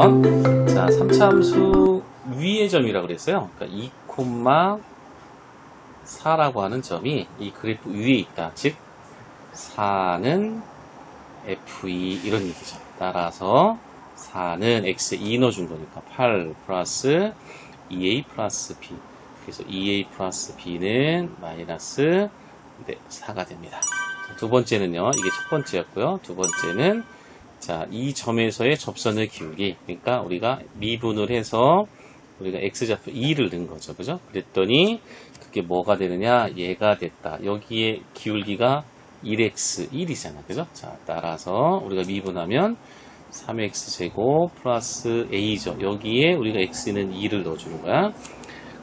4번. 자, 3차 함수 위의 점이라고 그랬어요. 그러니까 2,4라고 하는 점이 이 그래프 위에 있다. 즉 4는 F2 이런 얘기죠. 따라서 4는 X에 2 넣어준 거니까 8 플러스 2A 플러스 B. 그래서 2A 플러스 B는 마이너스 4가 됩니다. 두 번째는요. 이게 첫 번째였고요. 두 번째는 자, 이 점에서의 접선의 기울기. 그러니까 우리가 미분을 해서 우리가 X좌표 2를 넣은 거죠. 그죠? 그랬더니 그게 뭐가 되느냐? 얘가 됐다. 여기에 기울기가 1x 1이잖아. 그죠? 자, 따라서 우리가 미분하면 3x제곱 플러스 a죠. 여기에 우리가 x는 2를 넣어주는 거야.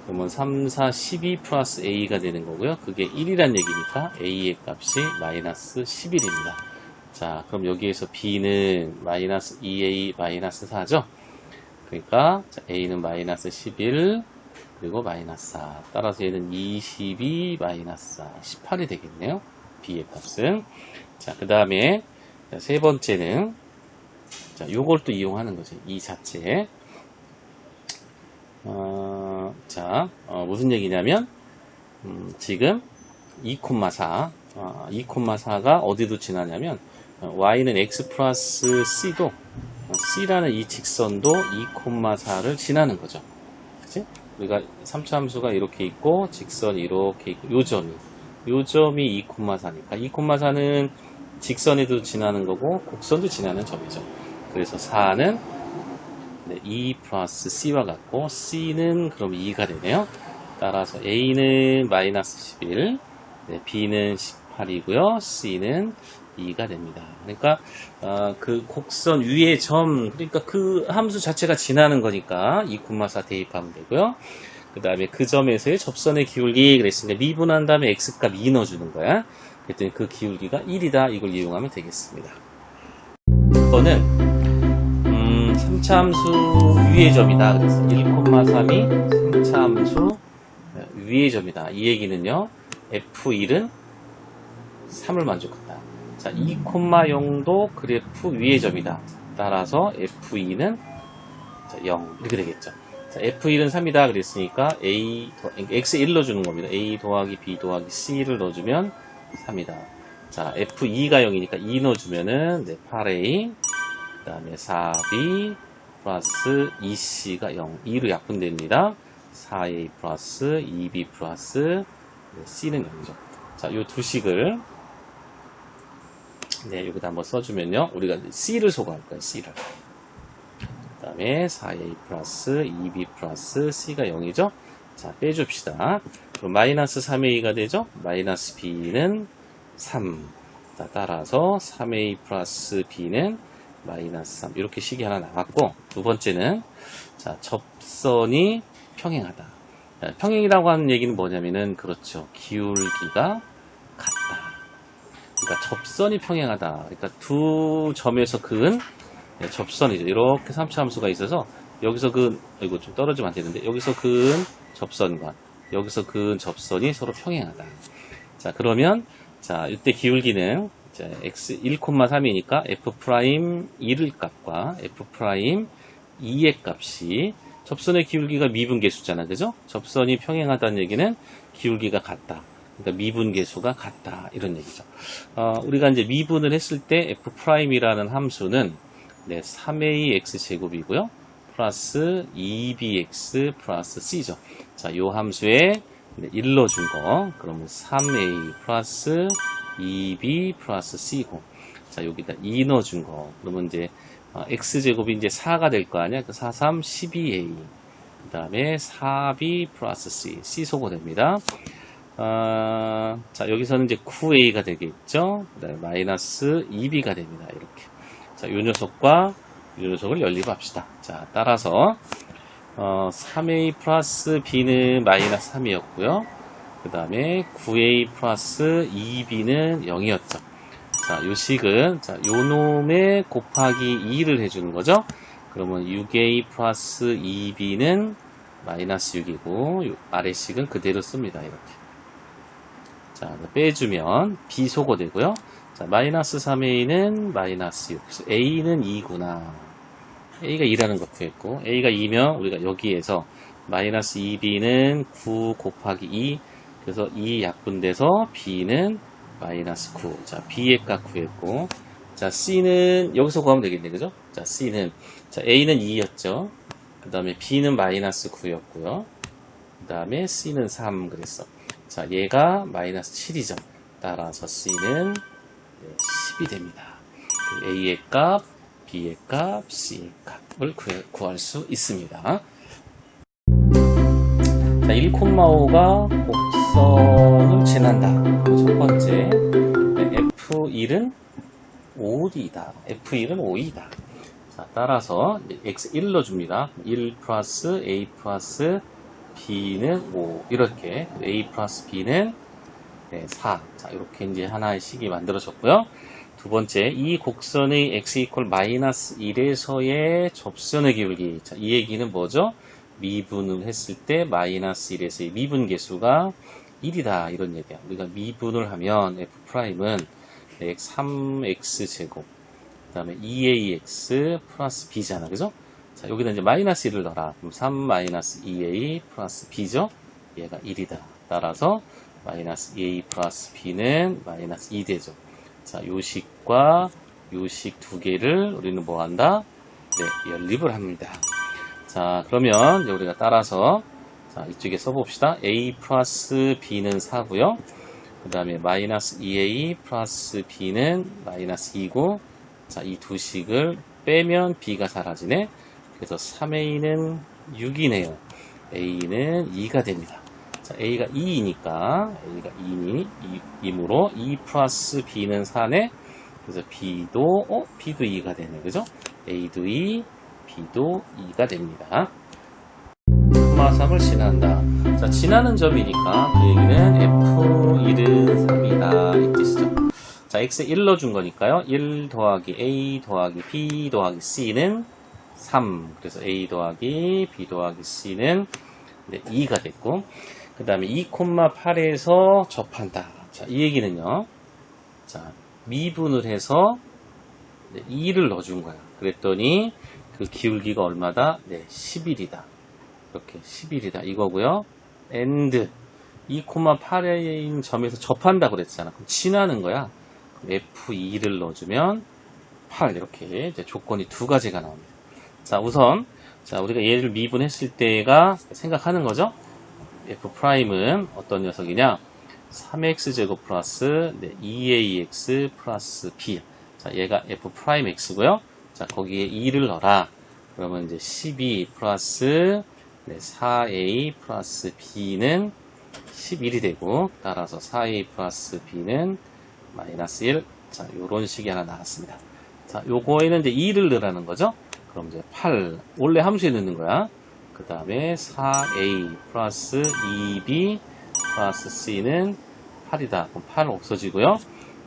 그러면 3, 4, 12 플러스 a가 되는 거고요. 그게 1이란 얘기니까 a의 값이 마이너스 11입니다. 자, 그럼 여기에서 b는 마이너스 2a 마이너스 4죠. 그러니까 자, a는 마이너스 11 그리고 마이너스 4. 따라서 얘는 22 마이너스 4, 18이 되겠네요. b의 값은. 자, 그 다음에 세 번째는 자, 요걸 또 이용하는 거죠. 이 자체. 무슨 얘기냐면 지금 2,4 2,4가 어디도 지나냐면 y는 x 플러스 c도 c라는 이 직선도 2,4를 지나는 거죠. 그치? 우리가 3차 함수가 이렇게 있고 직선이 이렇게 있고 요 점이 2,4니까 2,4는 직선에도 지나는 거고 곡선도 지나는 점이죠. 그래서 4는 2 플러스 c와 같고 c는 그럼 2가 되네요. 따라서 a는 마이너스 11 b는 18이고요. c는 2가 됩니다. 그러니까 그 곡선 위의 점, 그러니까 그 함수 자체가 지나는 거니까 2,4 대입하면 되고요. 그 다음에 그 점에서의 접선의 기울기 그랬으니까 미분한 다음에 x값 2 넣어주는 거야. 그랬더니 그 기울기가 1이다. 이걸 이용하면 되겠습니다. 이거는 3차 함수 위의 점이다. 그래서 1,3이 3차 함수 위의 점이다. 이 얘기는요. F1은 3을 만족한다. 자, 2,0도 그래프 위의 점이다. 따라서 F2는 0 이렇게 되겠죠. 자, F1은 3이다 그랬으니까 X에 1 넣어주는 겁니다. A 더하기 B 더하기 C를 넣어주면 3이다. 자, F2가 0이니까 2 넣어주면은 8A 그 다음에 4B 플러스 2C가 0 2로 약분됩니다. 4A 플러스 2B 플러스 C는 0이죠. 자, 요 두 식을 여기다 한번 써주면요. 우리가 C를 소거할 거예요. C를. 그 다음에 4A 플러스 2B 플러스 C가 0이죠. 자, 빼줍시다. 그럼 마이너스 3A가 되죠. 마이너스 B는 3. 자, 따라서 3A 플러스 B는 마이너스 3. 이렇게 식이 하나 나왔고, 두 번째는, 자, 접선이 평행하다. 자, 평행이라고 하는 얘기는 뭐냐면은, 그렇죠. 기울기가 같다. 그러니까 접선이 평행하다. 그러니까 두 점에서 그은 접선이죠. 이렇게 3차 함수가 있어서, 여기서 그은, 이거 좀 떨어지면 안 되는데, 여기서 그은 접선과, 여기서 그은 접선이 서로 평행하다. 자, 그러면, 자, 이때 기울기는, 자, x 1,3이니까 f'2의 값과 f'2의 값이 접선의 기울기가 미분계수잖아. 그죠? 접선이 평행하다는 얘기는 기울기가 같다. 그러니까 미분계수가 같다. 이런 얘기죠. 우리가 이제 미분을 했을 때 f'이라는 함수는 3ax 제곱이고요. 플러스 2bx 플러스 c죠. 자, 요 함수에 1 넣어준 거. 그러면 3a 플러스 2b 플러스 c고. 자, 여기다 2 넣어준 거. 그러면 이제 x제곱이 이제 4가 될 거 아니야? 그 4, 3, 12a. 그 다음에 4b 플러스 c 소거됩니다. 자, 여기서는 이제 9a가 되겠죠? 그 다음에 마이너스 2b가 됩니다. 이렇게. 자, 요 녀석과 요 녀석을 연립합시다. 자, 따라서 3a 플러스 b는 마이너스 3이었고요. 그 다음에 9a 플러스 2b는 0이었죠. 자, 요 식은, 자, 요 놈에 곱하기 2를 해주는 거죠. 그러면 6a 플러스 2b는 마이너스 6이고, 요 아래 식은 그대로 씁니다. 이렇게. 자, 빼주면 b 소거되고요. 자, 마이너스 3a는 마이너스 6. 그래서 a는 2구나. A가 2라는 거 구했고, A가 2면 우리가 여기에서 마이너스 2B는 9 곱하기 2, 그래서 2 약분돼서 B는 마이너스 9. 자, B의 값 구했고, 자, C는 여기서 구하면 되겠네, 그죠? 자, C는, 자, A는 2였죠. 그 다음에 B는 마이너스 9였고요. 그 다음에 C는 3 그랬어. 자, 얘가 마이너스 7이죠. 따라서 C는 10이 됩니다. A의 값, B의 값, C의 값을 구할 수 있습니다. 자, 1,5가 곡선을 지난다. 첫 번째, F1은 5이다. F1은 5이다. 자, 따라서 X1 넣어줍니다. 1 플러스 A 플러스 B는 5. 이렇게 A 플러스 B는 4. 자, 이렇게 이제 하나의 식이 만들어졌고요. 두 번째, 이 곡선의 x 이퀄 마이너스 1에서의 접선의 기울기. 자, 이 얘기는 뭐죠? 미분을 했을 때 마이너스 1에서의 미분 계수가 1이다. 이런 얘기야. 우리가 미분을 하면 f'은 3x제곱, 그 다음에 2ax 플러스 b잖아. 그죠? 자, 여기다 이제 마이너스 1을 넣어라. 그럼 3 마이너스 2a 플러스 b죠? 얘가 1이다. 따라서 마이너스 2a 플러스 b는 마이너스 2 되죠. 자, 요식과 요식 두 개를 우리는 뭐 한다? 네, 연립을 합니다. 자, 그러면 이제 우리가 따라서 자, 이쪽에 써봅시다. a 플러스 b는 4고요. 그 다음에 마이너스 2a 플러스 b는 마이너스 2고, 자, 이 두 식을 빼면 b가 사라지네. 그래서 3a는 6이네요. a는 2가 됩니다. 자, A가 2이니까, A가 2이므로 2 플러스 B는 4네. 그래서 B도 2가 되네. 그죠? A도 2, B도 2가 됩니다. 3을 지난다. 자, 지나는 점이니까 그 얘기는 F1은 3이다. 이 뜻이죠. 자, X에 1 넣어준 거니까요. 1 더하기 A 더하기 B 더하기 C는 3. 그래서 A 더하기 B 더하기 C는 2가 됐고, 그 다음에 2,8에서 접한다. 자, 이 얘기는요. 자, 미분을 해서 2를 넣어준 거야. 그랬더니 그 기울기가 얼마다? 네, 11이다. 이렇게 11이다. 이거고요. and 2,8인 점에서 접한다 그랬잖아. 그럼 지나는 거야. F2를 넣어주면 8 이렇게 이제 조건이 두 가지가 나옵니다. 자, 우선 자, 우리가 얘를 미분했을 때가 생각하는 거죠. F'은 어떤 녀석이냐? 3x제곱 플러스 2ax 플러스 b. 자, 얘가 F'X고요. 자, 거기에 2를 넣어라. 그러면 이제 12 플러스 4a 플러스 b는 11이 되고, 따라서 4a 플러스 b는 마이너스 1. 자, 요런 식이 하나 나왔습니다. 자, 요거에는 이제 2를 넣으라는 거죠. 그럼 이제 8. 원래 함수에 넣는 거야. 그 다음에 4a 플러스 2b 플러스 c는 8이다. 그럼 8 없어지고요.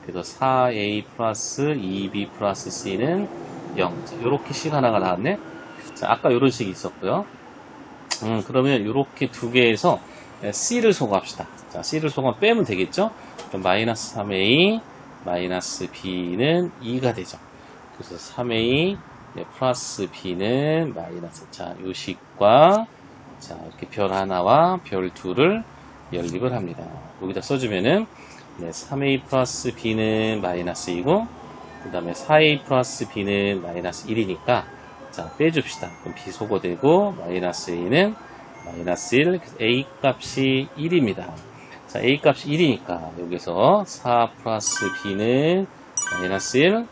그래서 4a 플러스 2b 플러스 c는 0. 자, 요렇게 식 하나가 나왔네. 자, 아까 요런 식이 있었고요. 그러면 요렇게 두 개에서 c를 소거합시다. 자, c를 소거하면 빼면 되겠죠? 그럼 마이너스 3a 마이너스 b는 2가 되죠. 그래서 3a 플러스 b는 마이너스. 자, 요 식과 자, 이렇게 별 하나와 별 둘을 연립을 합니다. 여기다 써주면은 3a 플러스 b는 마이너스 2고, 그 다음에 4a 플러스 b는 마이너스 1이니까 자, 빼줍시다. 그럼 b 소거되고 마이너스 a는 마이너스 1. 그래서 a 값이 1입니다. 자, a 값이 1이니까 여기서 4 플러스 b는 마이너스 1.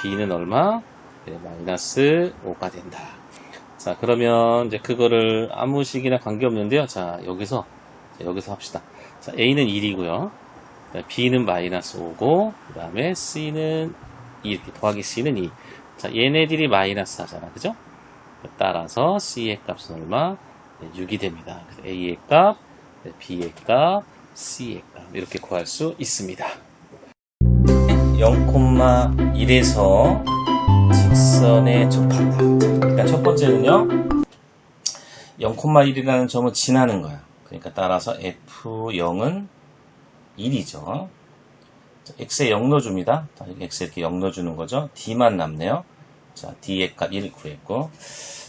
b는 얼마? 네, 마이너스 5가 된다. 자, 그러면 이제 그거를 아무 식이나 관계없는데요. 자, 여기서 합시다. 자, A는 1이고요. B는 마이너스 5고, 그 다음에 C는 2, 이렇게 더하기 C는 2. 자, 얘네들이 마이너스 하잖아. 그죠? 따라서 C의 값은 얼마? 네, 6이 됩니다. 그래서 A의 값, B의 값, C의 값. 이렇게 구할 수 있습니다. 0,1에서 직선에 접한다. 일단 첫 번째는요, 0,1이라는 점은 지나는 거야. 그러니까 따라서 F0은 1이죠. X에 0 넣어줍니다. X에 이렇게 0 넣어주는 거죠. D만 남네요. 자, D의 값 1 구했고.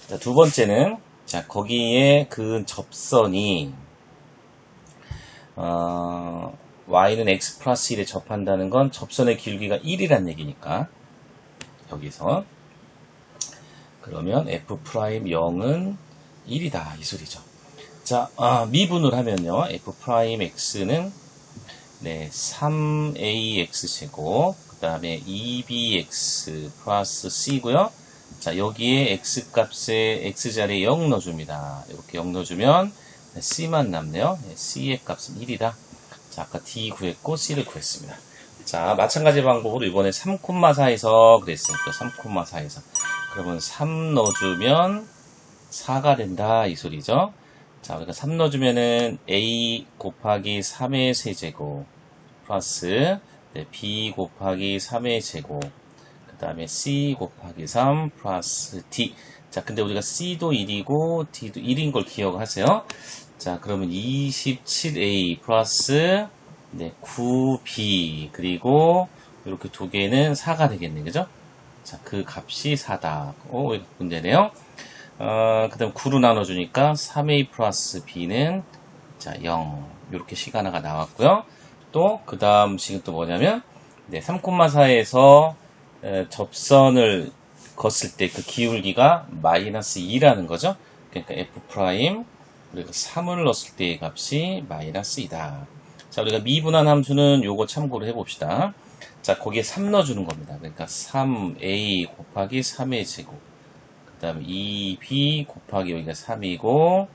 자, 두 번째는, 자, 거기에 그은 접선이, y는 x 플러스 1에 접한다는 건 접선의 길기가 1이란 얘기니까, 여기서. 그러면 f'0은 1이다. 이 소리죠. 자, 미분을 하면요. f'x는, 네, 3ax제곱, 그 다음에 2bx 플러스 c고요. 자, 여기에 x 값에 x자리에 0 넣어줍니다. 이렇게 0 넣어주면 c만 남네요. 네, c의 값은 1이다. 자, 아까 d 구했고 c를 구했습니다. 자, 마찬가지 방법으로 이번에 3,4에서 그랬으니까 3,4에서 그러면 3 넣어주면 4가 된다 이 소리죠. 자, 우리가 3 넣어주면은 a 곱하기 3의 세제곱 플러스 네, b 곱하기 3의 제곱 그 다음에 c 곱하기 3 플러스 d. 자, 근데 우리가 c도 1이고 d도 1인 걸 기억하세요. 자, 그러면 27a 플러스 네, 9b 그리고 이렇게 두 개는 4가 되겠네, 그죠? 자, 그 값이 4다. 오, 이거 문제네요. 그 다음 9로 나눠주니까 3a 플러스 b는 자 0 이렇게 시간화가 나왔고요. 또 그 다음 식은 또 뭐냐면 네, 3,4에서 접선을 걷을 때 그 기울기가 마이너스 2라는 거죠. 그러니까 f 프라임 우리가 3을 넣었을 때의 값이 마이너스 2다. 자, 우리가 미분한 함수는 요거 참고로 해봅시다. 자, 거기에 3 넣어주는 겁니다. 그러니까 3a 곱하기 3의 제곱 그 다음에 2b 곱하기 여기가 3이고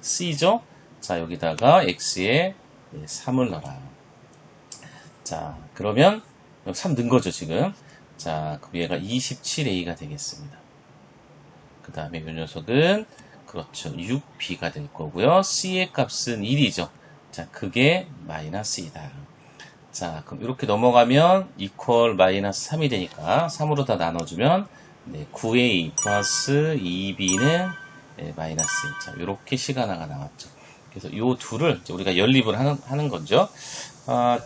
c죠. 자, 여기다가 x에 3을 넣어라. 자, 그러면 3 넣은 거죠, 지금. 자, 그 얘가 27a가 되겠습니다. 그 다음에 이 녀석은 그렇죠, 6b가 될 거고요. c의 값은 1이죠. 자, 그게 마이너스 2다. 자, 그럼 이렇게 넘어가면 이퀄 마이너스 3이 되니까 3으로 다 나눠주면 네, 9a 플러스 2b는 네, 마이너스 2. 자, 이렇게 시간화가 나왔죠. 그래서 이 둘을 우리가 연립을 하는 거죠.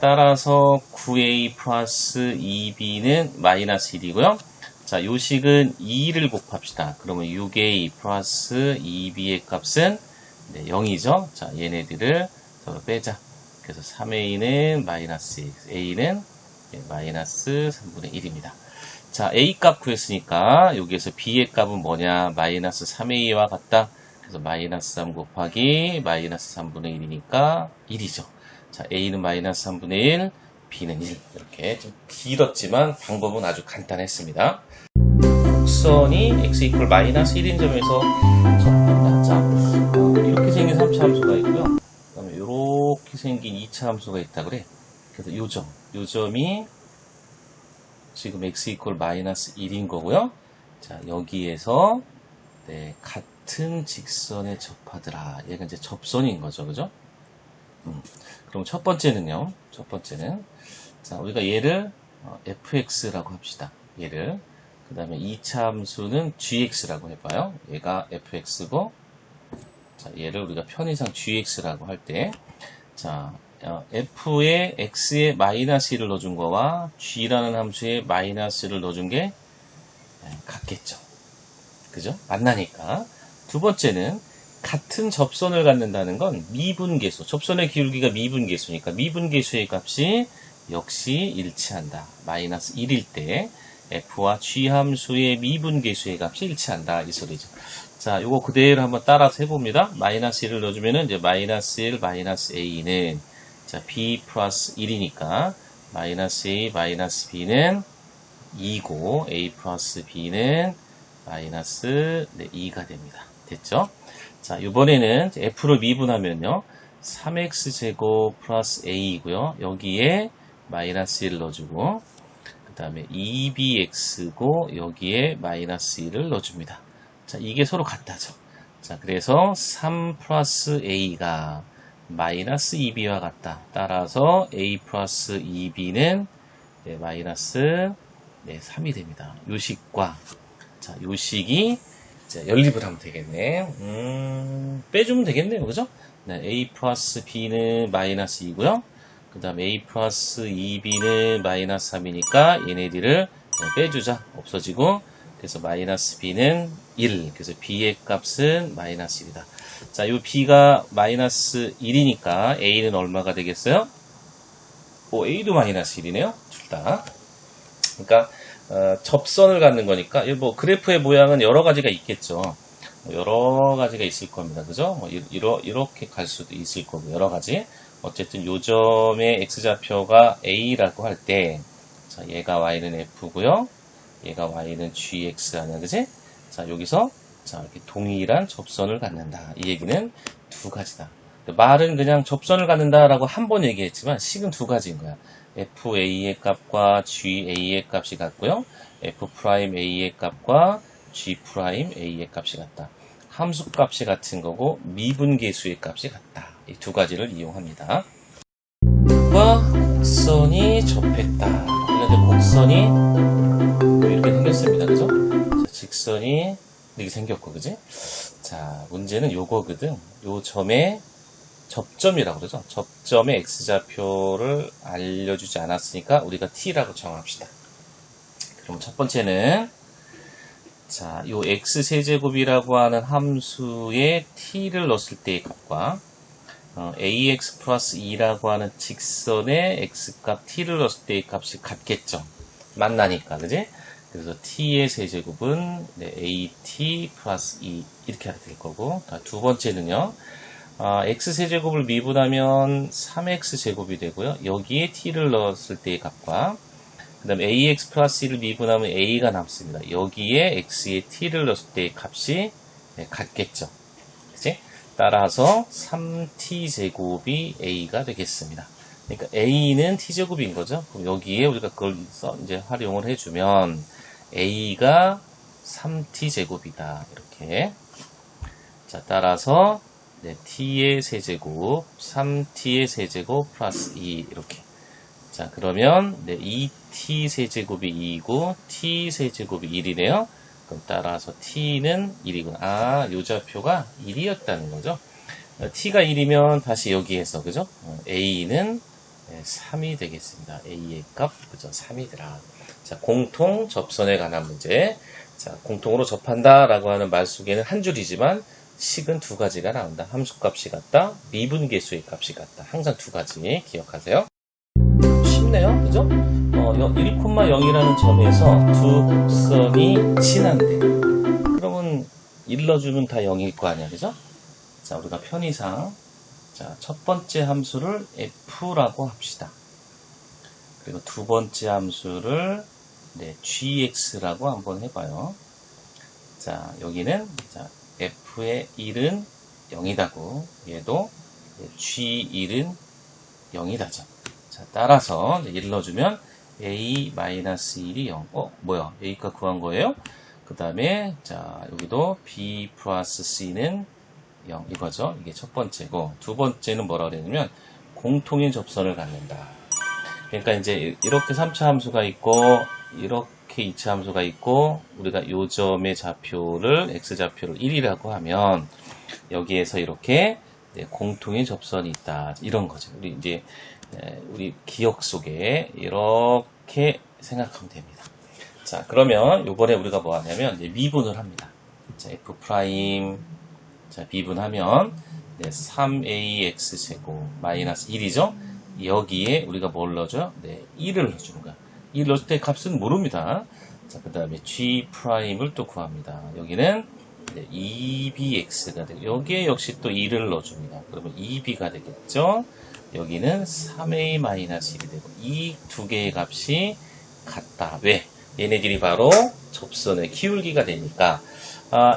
따라서 9a 플러스 2b는 마이너스 1이고요. 자, 요 식은 2를 곱합시다. 그러면 6a 플러스 2b의 값은 네, 0이죠. 자, 얘네들을 서로 빼자. 그래서 3a는 마이너스 1, a는 네, 마이너스 3분의 1입니다. 자, a 값 구했으니까 여기에서 b의 값은 뭐냐? 마이너스 3a와 같다. 그래서 마이너스 3 곱하기 마이너스 3분의 1이니까 1이죠. 자, a는 마이너스 3분의 1, b는 1. 이렇게 좀 길었지만 방법은 아주 간단했습니다. 곡선이 x 이퀄 마이너스 1인 점에서 접한다. 자, 이렇게 생긴 3차 함수가 있고요. 그 다음에 이렇게 생긴 2차 함수가 있다 그래. 그래서 요 점이 지금 x 이퀄 마이너스 1인 거고요. 자, 여기에서 네, 같은 직선에 접하더라. 얘가 이제 접선인 거죠, 그죠? 그럼 첫 번째는요. 첫 번째는 자, 우리가 얘를 fx라고 합시다. 얘를 그 다음에 2차 함수는 gx라고 해봐요. 얘가 fx고 자, 얘를 우리가 편의상 gx라고 할 때 자, f에 x에 마이너스 1을 넣어준 거와 g라는 함수에 마이너스 1을 넣어준 게 같겠죠. 그죠? 만나니까. 두 번째는 같은 접선을 갖는다는 건 미분계수. 접선의 기울기가 미분계수니까 미분계수의 값이 역시 일치한다. 마이너스 1일 때 f와 g 함수의 미분계수의 값이 일치한다. 이 소리죠. 자, 요거 그대로 한번 따라서 해봅니다. 마이너스 1을 넣어주면은 이제 마이너스 1, 마이너스 a는 자, b 플러스 1이니까 마이너스 a, 마이너스 b는 2고 a 플러스 b는 마이너스 2가 됩니다. 됐죠? 자, 이번에는 f를 미분하면요. 3x제곱 플러스 a이고요. 여기에 마이너스 1을 넣어주고 그 다음에 2bx고 여기에 마이너스 1을 넣어줍니다. 자, 이게 서로 같다죠. 자, 그래서 3 플러스 a가 마이너스 2b와 같다. 따라서 a 플러스 2b는 네, 마이너스 3이 됩니다. 요식과 자, 요식이 연립을 하면 되겠네. 빼주면 되겠네요. 그죠? 네, a 플러스 b는 마이너스 2고요. 그 다음 a 플러스 2b는 마이너스 3이니까 얘네들을 빼주자. 없어지고 그래서 마이너스 b는 1. 그래서 b의 값은 마이너스 1이다. 자, 요 b가 마이너스 1이니까 a는 얼마가 되겠어요? a도 마이너스 1이네요. 둘 다. 그러니까 접선을 갖는 거니까 뭐 그래프의 모양은 여러 가지가 있겠죠. 여러 가지가 있을 겁니다. 그죠? 뭐 이렇게 갈 수도 있을 거고 여러 가지. 어쨌든 요 점의 x좌표가 a라고 할 때, 자, 얘가 y는 f고요. 얘가 y는 gx 하냐, 그지? 자, 여기서 자, 이렇게 동일한 접선을 갖는다. 이 얘기는 두 가지다. 말은 그냥 접선을 갖는다라고 한 번 얘기했지만 식은 두 가지인 거야. fa의 값과 ga의 값이 같고요. f'a의 값과 g'a의 값이 같다. 함수 값이 같은 거고 미분계수의 값이 같다. 이 두 가지를 이용합니다. 과 곡선이 접했다. 그런데 곡선이 이렇게 생겼습니다. 그죠? 자, 직선이 이렇게 생겼고, 그지? 자, 문제는 요거거든. 요 점에 접점이라고 그러죠. 접점의 x좌표를 알려주지 않았으니까 우리가 t라고 정합시다. 그럼 첫 번째는 자, 요 x세제곱이라고 하는 함수에 t를 넣었을 때의 값과 ax 플러스 2라고 하는 직선의 x값 t를 넣었을 때의 값이 같겠죠. 만나니까, 그지? 그래서 t의 세제곱은 at 플러스 2 이렇게 하게 될 거고, 두 번째는요. x세제곱을 미분하면 3x제곱이 되고요. 여기에 t를 넣었을 때의 값과 그 다음에 ax 플러스 1을 미분하면 a가 남습니다. 여기에 x에 t를 넣었을 때의 값이 같겠죠. 그치? 따라서 3t제곱이 a가 되겠습니다. 그러니까 a는 t제곱인 거죠. 그럼 여기에 우리가 그걸 이제 활용을 해주면 a가 3t제곱이다. 이렇게. 자, 따라서 t의 세제곱, 3t의 세제곱 플러스 2 이렇게. 자, 그러면 2t 세제곱이 2이고 t 세제곱이 1이네요. 그럼 따라서 t는 1이구나. 요 좌표가 1이었다는 거죠. t가 1이면 다시 여기에서 그죠? a는 3이 되겠습니다. a의 값 그죠? 3이더라. 자, 공통 접선에 관한 문제. 자, 공통으로 접한다라고 하는 말 속에는 한 줄이지만 식은 두 가지가 나온다. 함수값이 같다. 미분계수의 값이 같다. 항상 두 가지 기억하세요. 쉽네요. 그죠? 1,0이라는 점에서 두 곡선이 친한데 그러면 일러주면 다 0일 거 아니야. 그죠? 자, 우리가 편의상 자, 첫 번째 함수를 f라고 합시다. 그리고 두 번째 함수를 gx라고 한번 해봐요. 자, 여기는 자, f의 1은 0이다고 얘도 g1은 0이다죠. 자, 따라서 일러주면 a-1이 0. 뭐야? a가 구한 거예요? 그 다음에 자, 여기도 b 플러스 c는 0 이거죠. 이게 첫 번째고 두 번째는 뭐라 그랬냐면 공통인 접선을 갖는다. 그러니까 이제 이렇게 3차 함수가 있고 이렇게 2차 함수가 있고 우리가 요 점의 좌표를 x좌표를 1이라고 하면 여기에서 이렇게 공통인 접선이 있다. 이런 거죠. 우리 이제 우리 기억 속에 이렇게 생각하면 됩니다. 자, 그러면 요번에 우리가 뭐 하냐면 미분을 합니다. 자, f 프라임 자, 미분하면 3ax제곱 마이너스 1이죠. 여기에 우리가 뭘 넣어줘요? 1을 넣어주는 거야. 1 넣을 때 값은 모릅니다. 자, 그 다음에 g 프라임을 또 구합니다. 여기는 2bx가 되고 여기에 역시 또 1을 넣어줍니다. 그러면 2b가 되겠죠. 여기는 3a-1이 되고 이 두 개의 값이 같다. 왜? 얘네들이 바로 접선의 기울기가 되니까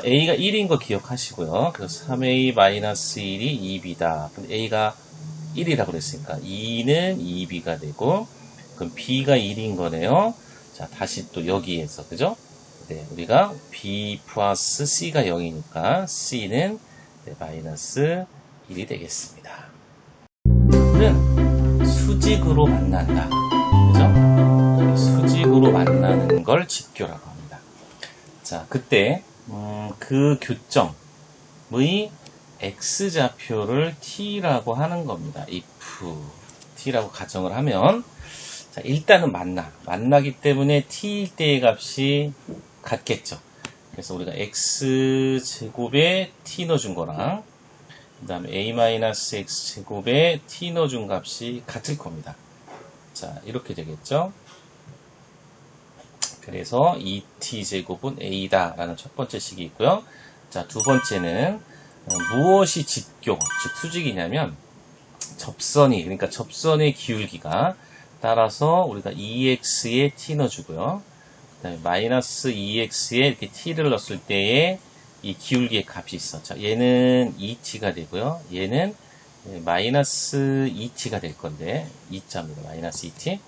a가 1인 거 기억하시고요. 그래서 3a-1이 2b다. 근데 a가 1이라고 그랬으니까 2는 2b가 되고 그럼 b가 1인 거네요. 자, 다시 또 여기에서 그죠? 우리가 b 플러스 c가 0이니까 c는 마이너스 1이 되겠습니다. 는 수직으로 만난다. 그죠? 수직으로 만나는 걸 직교라고 합니다. 자, 그때 그 교점의 x좌표를 t라고 하는 겁니다. if t라고 가정을 하면 자, 일단은 만나기 때문에 t일 때의 값이 같겠죠. 그래서 우리가 x제곱에 t 넣어준 거랑 그 다음에 a-x제곱에 t 넣어준 값이 같을 겁니다. 자, 이렇게 되겠죠. 그래서 2t제곱은 a다 라는 첫 번째 식이 있고요. 자, 두 번째는 무엇이 직교, 즉 수직이냐면 접선이, 그러니까 접선의 기울기가 따라서 우리가 2x에 t 넣어주고요. 그 다음에 마이너스 2x에 이렇게 t를 넣었을 때에 이 기울기의 값이 있어. 자, 얘는 2t가 되고요. 얘는 마이너스 2t가 될 건데, 2자입니다. 마이너스 2t.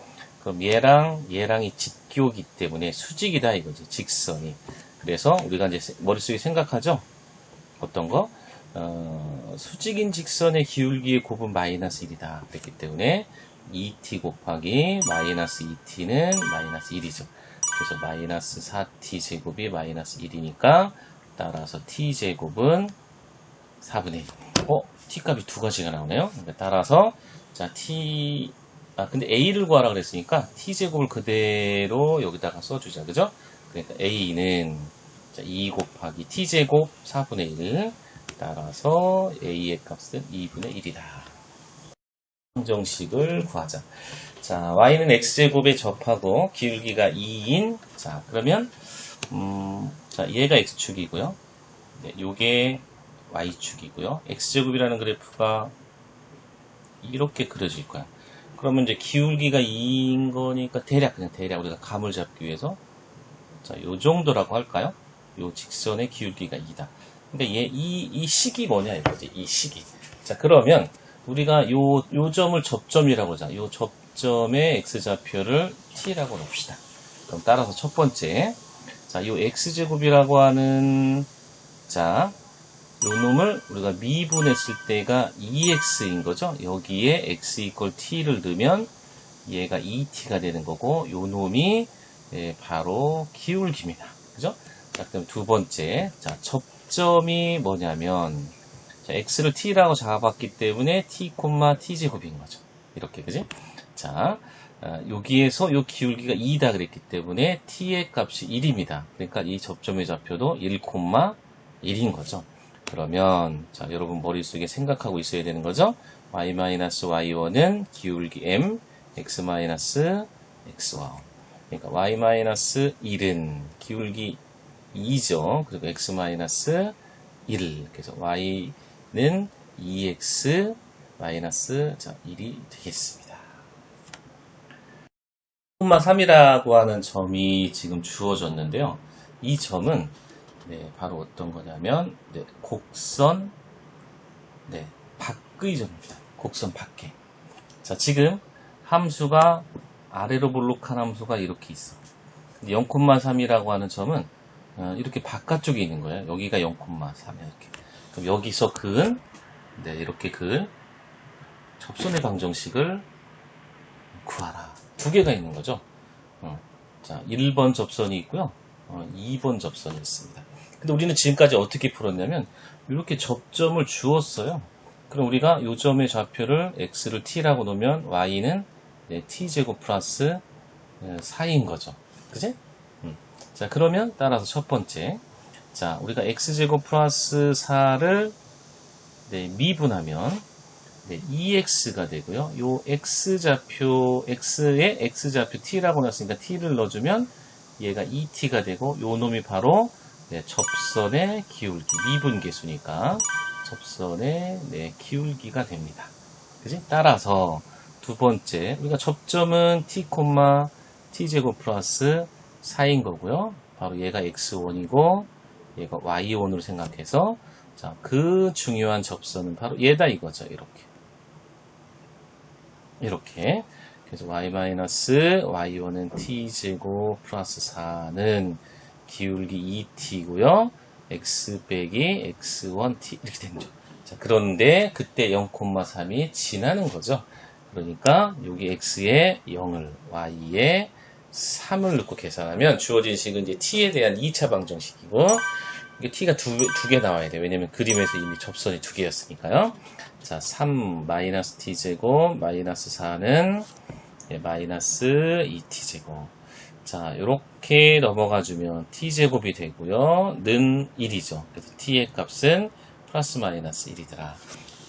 그럼 얘랑이 직교이기 때문에 수직이다 이거지. 직선이. 그래서 우리가 이제 머릿속에 생각하죠? 어떤 거? 수직인 직선의 기울기의 곱은 마이너스 1이다. 그랬기 때문에 2t 곱하기 마이너스 2t는 마이너스 1이죠. 그래서 마이너스 4t 제곱이 마이너스 1이니까 따라서 t 제곱은 4분의 1. t 값이 두 가지가 나오네요. 그러니까 따라서 자 근데 a를 구하라 그랬으니까 t 제곱을 그대로 여기다가 써주자, 그죠? 그러니까 a는 2 곱하기 t 제곱 4분의 1. 따라서 a의 값은 2분의 1이다. 방정식을 구하자. 자, y는 x제곱에 접하고 기울기가 2인, 자, 그러면, 자, 얘가 x축이고요. 네, 요게 y축이고요. x제곱이라는 그래프가 이렇게 그려질 거야. 그러면 이제 기울기가 2인 거니까 그냥 대략 우리가 감을 잡기 위해서, 자, 요 정도라고 할까요? 요 직선의 기울기가 2다. 그러니까 이 식이 뭐냐 이거지, 이 식이. 자, 그러면 우리가 요 점을 접점이라고 하자. 요 접점의 x좌표를 t라고 놓읍시다. 그럼 따라서 첫 번째, 자, 요 x제곱이라고 하는, 자, 요 놈을 우리가 미분했을 때가 2x인 거죠. 여기에 x 이퀄 t를 넣으면 얘가 2t가 되는 거고, 요 놈이 바로 기울기입니다. 그죠? 자, 그럼 두 번째, 자, 접점이 뭐냐면, 자, x를 t라고 잡아봤기 때문에 t, t제곱인 거죠. 이렇게, 그지? 자, 여기에서 요 기울기가 2다 그랬기 때문에 t의 값이 1입니다. 그러니까 이 접점의 좌표도 1, 1인 거죠. 그러면, 자, 여러분 머릿속에 생각하고 있어야 되는 거죠? y-y1은 기울기 m, x-xy. 그러니까 y-1은 기울기 2죠. 그리고 x-1. 그래서 y는 2x 자, 1이 되겠습니다. 3이라고 하는 점이 지금 주어졌는데요. 이 점은 바로 어떤 거냐면 곡선 밖의 점입니다. 곡선 밖에. 자, 지금 함수가 아래로 볼록한 함수가 이렇게 있어. 0,3이라고 하는 점은 이렇게 바깥쪽에 있는 거예요. 여기가 0,3이야, 이렇게. 그럼 여기서 이렇게 접선의 방정식을 구하라. 두 개가 있는 거죠. 자, 1번 접선이 있고요. 2번 접선이 있습니다. 근데 우리는 지금까지 어떻게 풀었냐면, 이렇게 접점을 주었어요. 그럼 우리가 이 점의 좌표를 x를 t라고 놓으면 y는 t제곱 플러스 4인 거죠. 그지? 자, 그러면 따라서 첫 번째, 자, 우리가 x제곱 플러스 4를 미분하면 2x가 되고요. 요 x좌표, x에 x좌표 t라고 넣었으니까 t를 넣어주면 얘가 2t가 되고, 요 놈이 바로 접선의 기울기, 미분계수니까 접선의 기울기가 됩니다. 그지? 따라서 두 번째, 우리가 접점은 t, t제곱 플러스 4인 거고요. 바로 얘가 x1이고 얘가 y1으로 생각해서, 자, 그 중요한 접선은 바로 얘다 이거죠. 이렇게. 그래서 y-y1은 t제곱 플러스 4는 기울기 2t고요. x 빼기 x1t 이렇게 되는 거죠. 자, 그런데 그때 0,3이 지나는 거죠. 그러니까 여기 x에 0을, y에 3을 넣고 계산하면 주어진 식은 이제 t에 대한 2차 방정식이고, 이게 t가 두 개 나와야 돼요. 왜냐면 그림에서 이미 접선이 두 개였으니까요. 자, 3 마이너스 t제곱 마이너스 4는 마이너스 2t제곱. 자, 이렇게 넘어가주면 t제곱이 되고요. 는 1이죠. 그래서 t의 값은 플러스 마이너스 1이더라.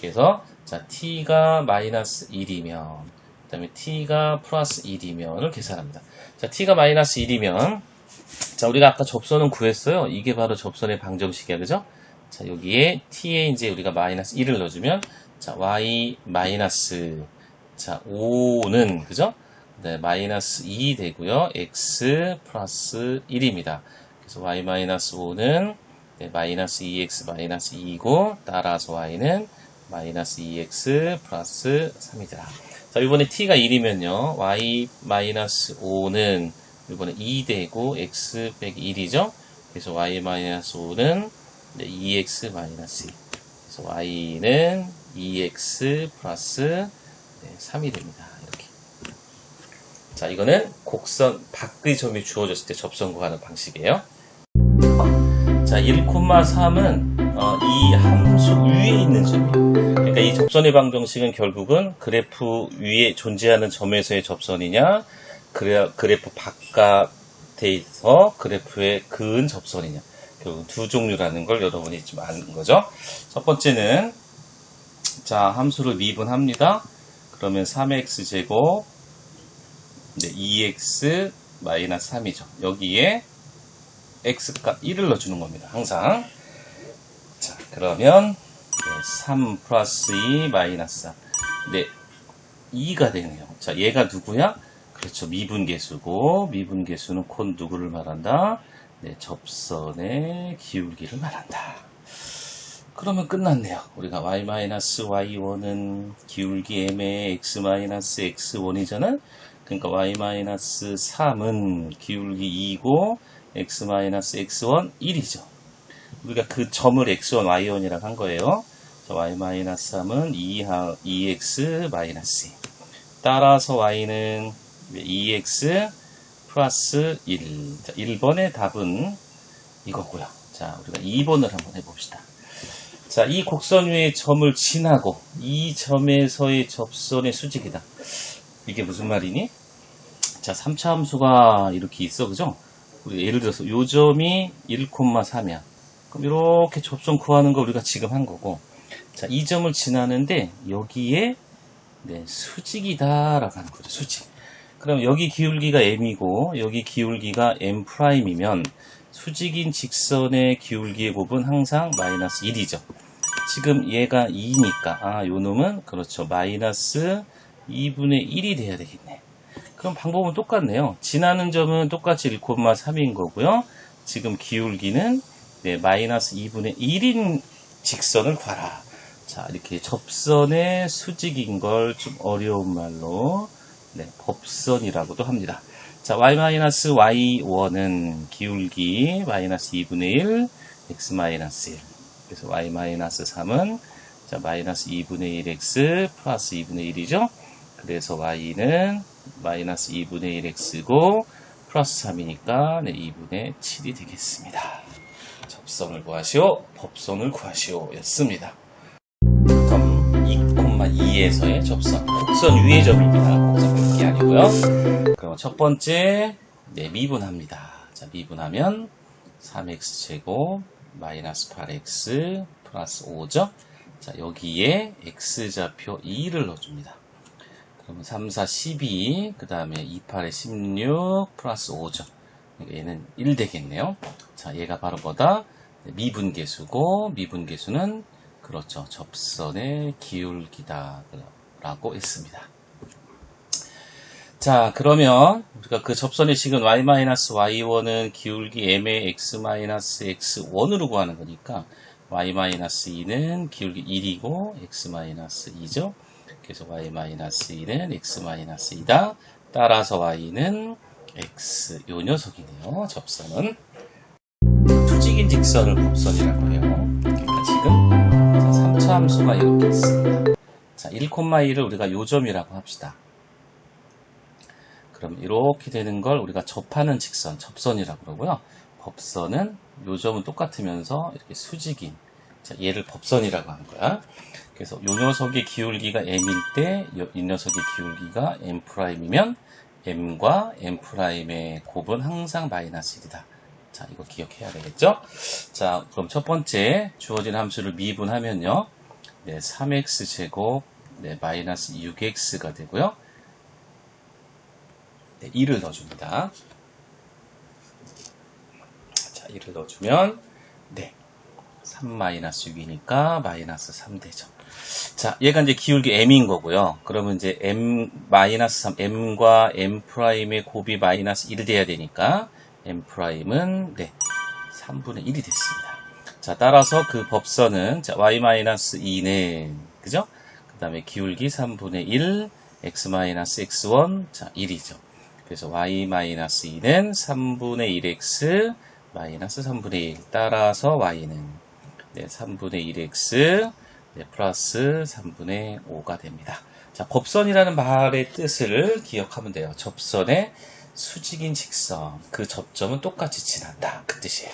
그래서 자, t가 마이너스 1이면 그 다음에 t가 플러스 1이면을 계산합니다. 자, t가 마이너스 1이면 자, 우리가 아까 접선은 구했어요. 이게 바로 접선의 방정식이야, 그죠? 자, 여기에 t에 이제 우리가 마이너스 1을 넣어주면 자, y 마이너스 자, 5는 그죠? 네, 마이너스 2 되고요. x 플러스 1입니다. 그래서 y 마이너스 5는 네, 마이너스 2x 마이너스 2이고 따라서 y는 마이너스 2x 플러스 3이더라. 자, 이번에 t가 1이면요. y 마이너스 5는 이번에 2 되고 x 빼기 1이죠. 그래서 y 마이너스 5는 네, 2x 마이너스 2. 그래서 y는 2x 플러스 네, 3이 됩니다. 이렇게. 자, 이거는 곡선 밖의 점이 주어졌을 때 접선 구하는 방식이에요. 자, 1,3은 이 함수 위에 있는 점이에요. 그러니까 이 접선의 방정식은 결국은 그래프 위에 존재하는 점에서의 접선이냐, 그래프 바깥에서 그래프에 그은 접선이냐. 결국 두 종류라는 걸 여러분이 좀 아는 거죠. 첫 번째는 자, 함수를 미분합니다. 그러면 3x제곱 네, 2x 마이너스 3이죠. 여기에 x값 1을 넣어주는 겁니다. 항상. 자, 그러면 네, 3 플러스 2 마이너스 3. 네, 2가 되네요. 자, 얘가 누구야? 그렇죠. 미분계수고 미분계수는 곧 누구를 말한다? 네, 접선의 기울기를 말한다. 그러면 끝났네요. 우리가 y-y1은 기울기 m의 x-x1이잖아. 그러니까 y-3은 기울기 2고 x-x1 1이죠. 우리가 그 점을 x1, y1이라고 한 거예요. 자, y-3은 2x-2. 따라서 y는 2x 플러스 1. 자, 1번의 답은 이거고요. 자, 우리가 2번을 한번 해봅시다. 자, 이 곡선 위의 점을 지나고 이 점에서의 접선의 수직이다. 이게 무슨 말이니? 자, 3차 함수가 이렇게 있어, 그죠? 우리 예를 들어서 이 점이 1,3이야. 그럼 이렇게 접선 구하는 거 우리가 지금 한 거고, 자, 이 점을 지나는데 여기에 네, 수직이다라고 하는 거죠. 수직. 그럼 여기 기울기가 m이고 여기 기울기가 m'이면 수직인 직선의 기울기의 곱은 항상 마이너스 1이죠. 지금 얘가 2니까 요 놈은 그렇죠. 마이너스 2분의 1이 돼야 되겠네. 그럼 방법은 똑같네요. 지나는 점은 똑같이 1,3인 거고요. 지금 기울기는 네, 마이너스 2분의 1인 직선을 봐라. 자, 이렇게 접선의 수직인 걸 좀 어려운 말로 네, 법선이라고도 합니다. 자, y-y1은 기울기 마이너스 2분의 1 x-1. 그래서 y-3은 자, 마이너스 2분의 1x 플러스 2분의 1이죠. 그래서 y는 마이너스 2분의 1x고 플러스 3이니까 네, 2분의 7이 되겠습니다. 접선을 구하시오, 법선을 구하시오 였습니다. 점 2,2에서의 접선, 곡선 위의 점입니다. 곡선 밖이 아니고요. 그럼 첫 번째 네, 미분합니다. 자, 미분하면 3x제곱 마이너스 8x 플러스 5죠. 자, 여기에 x좌표 2를 넣어줍니다. 그러면 3, 4, 12, 그 다음에 2, 8에 16 플러스 5죠. 얘는 1 되겠네요. 자, 얘가 바로 뭐다? 미분계수고, 미분계수는 그렇죠. 접선의 기울기다 라고 했습니다. 자, 그러면 우리가 그 접선의 식은 y-y1은 기울기 m의 x-x1으로 구하는 거니까 y-2는 기울기 1이고 x-2죠. 그래서 y-2는 x-2다. 따라서 y는 x, 요 녀석이네요. 접선은 수직인 직선을 법선이라고 해요. 그러니까 지금 자, 3차 함수가 이렇게 있습니다. 자, 1,2를 우리가 요점이라고 합시다. 그럼 이렇게 되는 걸 우리가 접하는 직선, 접선이라고 그러고요. 법선은 요점은 똑같으면서 이렇게 수직인, 자, 얘를 법선이라고 하는 거야. 그래서 요 녀석의 기울기가 m일 때 이 녀석의 기울기가 m'이면 m과 m'의 곱은 항상 마이너스 1이다. 자, 이거 기억해야 되겠죠? 자, 그럼 첫 번째 주어진 함수를 미분하면요. 네, 3x제곱, 네, 마이너스 6x가 되고요. 네, 2를 넣어줍니다. 자, 2를 넣어주면, 네, 3-6이니까 마이너스 3 되죠. 자, 얘가 이제 기울기 m인 거고요. 그러면 이제 m-3, m과 m'의 곱이 마이너스 1 돼야 되니까, m'은, 네, 3분의 1이 됐습니다. 자, 따라서 그 법선은, 자, y-2는, 그죠? 그 다음에 기울기 3분의 1, x-x1, 자, 1이죠. 그래서 y-2는 3분의 1x, 마이너스 3분의 1. 따라서 y는, 네, 3분의 1x, 네, 플러스 3분의 5가 됩니다. 자, 법선이라는 말의 뜻을 기억하면 돼요. 접선의 수직인 직선, 그 접점은 똑같이 지난다. 그 뜻이에요.